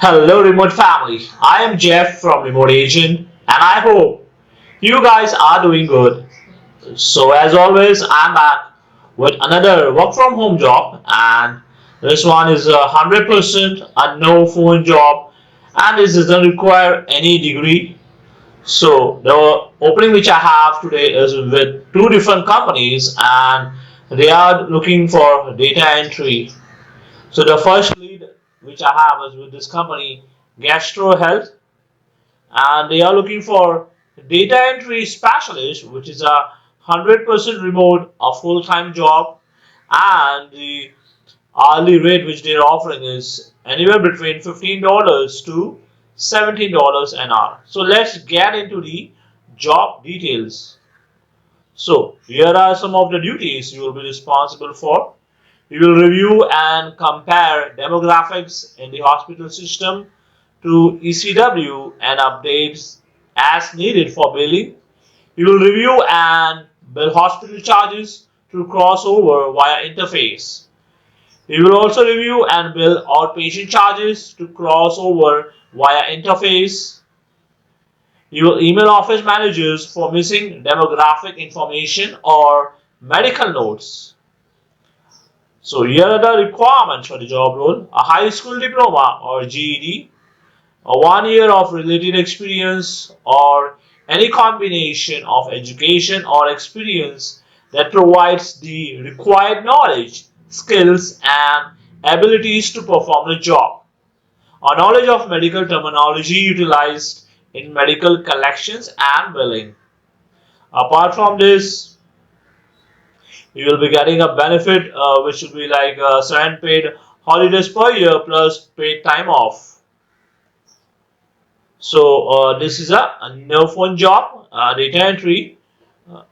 Hello, remote family. I am Jeff from Remote Agent, and I hope you guys are doing good. So, as always, I'm back with another work from home job, and this one is 100% a no phone job, and this doesn't require any degree. So, the opening which I have today is with two different companies, and they are looking for data entry. So, the first lead which I have is with this company, Gastro Health, and they are looking for data entry specialist, which is a 100% remote, a full-time job, and the hourly rate which they're offering is anywhere between $15 to $17 an hour. So let's get into the job details. So here are some of the duties you will be responsible for. You will review and compare demographics in the hospital system to ECW and updates as needed for billing. You will review and bill hospital charges to crossover via interface. You will also review and bill outpatient charges to crossover via interface. You will email office managers for missing demographic information or medical notes. So here are the requirements for the job role: a high school diploma or GED, a 1 year of related experience, or any combination of education or experience that provides the required knowledge, skills, and abilities to perform the job. A knowledge of medical terminology utilized in medical collections and billing. Apart from this, you will be getting a benefit which will be like 7 paid holidays per year plus paid time off. So this is a no phone job, data entry, uh,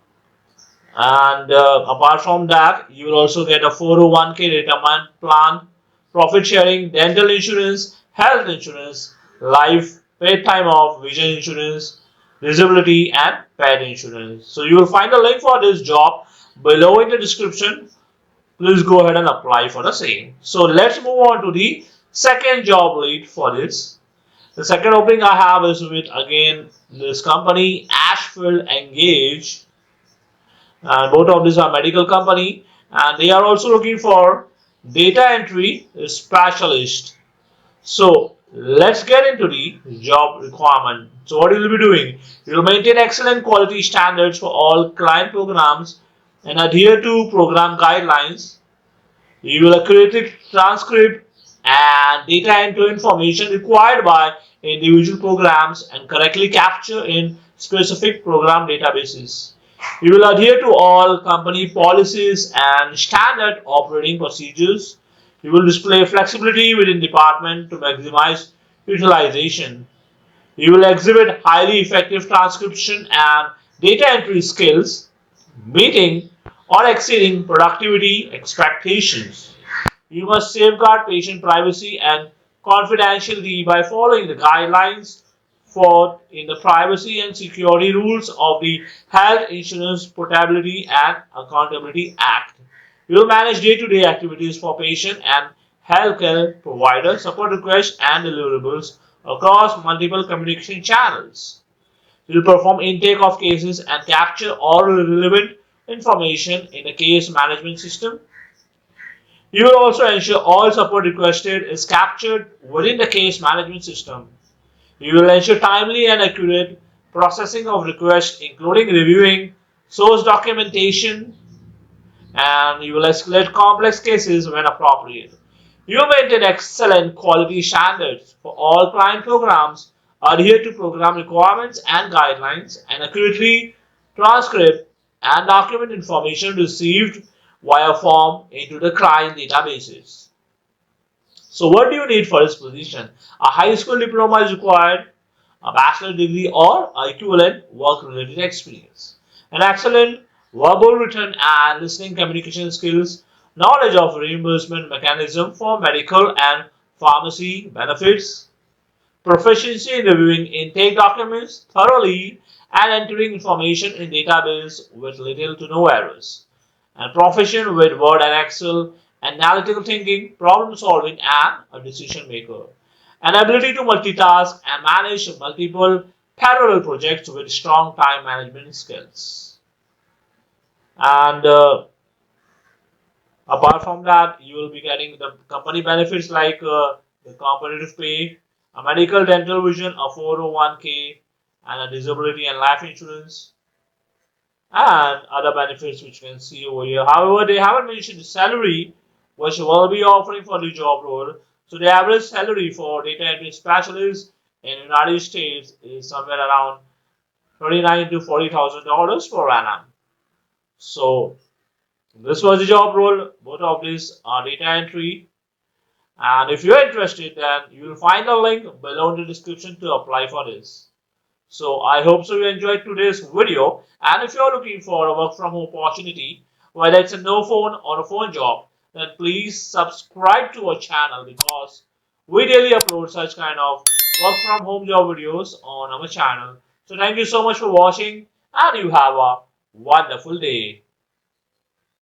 and apart from that, you will also get a 401k retirement plan, profit sharing, dental insurance, health insurance, life, paid time off, vision insurance, disability, and pet insurance. So you will find a link for this job below in the description. Please go ahead and apply for the same. So let's move on to the second job lead for this. The second opening I have is with again this company Ashfield Engage, and both of these are medical company, and they are also looking for data entry specialist. So let's get into the job requirement. So what you will be doing? You will maintain excellent quality standards for all client programs and adhere to program guidelines. You will accurately transcribe and data enter information required by individual programs and correctly capture in specific program databases. You will adhere to all company policies and standard operating procedures. You will display flexibility within department to maximize utilization. You will exhibit highly effective transcription and data entry skills, meeting or exceeding productivity expectations. You must safeguard patient privacy and confidentiality by following the guidelines for in the privacy and security rules of the Health Insurance Portability and Accountability Act. You will manage day-to-day activities for patient and healthcare provider support requests and deliverables across multiple communication channels. You will perform intake of cases and capture all relevant information in the case management system. You will also ensure all support requested is captured within the case management system. You will ensure timely and accurate processing of requests, including reviewing source documentation, and you will escalate complex cases when appropriate. You maintain excellent quality standards for all client programs, adhere to program requirements and guidelines, and accurately transcribe and document information received via form into the client databases. So, what do you need for this position? A high school diploma is required, a bachelor degree, or equivalent work related experience. An excellent verbal, written, and listening communication skills, knowledge of reimbursement mechanism for medical and pharmacy benefits, proficiency in reviewing intake documents thoroughly and entering information in database with little to no errors, and proficient with Word and Excel, analytical thinking, problem solving, and a decision maker. an ability to multitask and manage multiple parallel projects with strong time management skills. And apart from that, you will be getting the company benefits like the competitive pay, a medical, dental, vision, a 401k, and a disability and life insurance, and other benefits which you can see over here. However, they haven't mentioned the salary which will be offering for the job role. So the average salary for data entry specialists in the United States is somewhere around $39,000 to $40,000 per annum. So this was the job role. Both of these are data entry. And if you're interested, then you will find a link below in the description to apply for this. So I hope so you enjoyed today's video. And if you're looking for a work from home opportunity, whether it's a no phone or a phone job, then please subscribe to our channel because we daily upload such kind of work from home job videos on our channel. So thank you so much for watching and you have a wonderful day.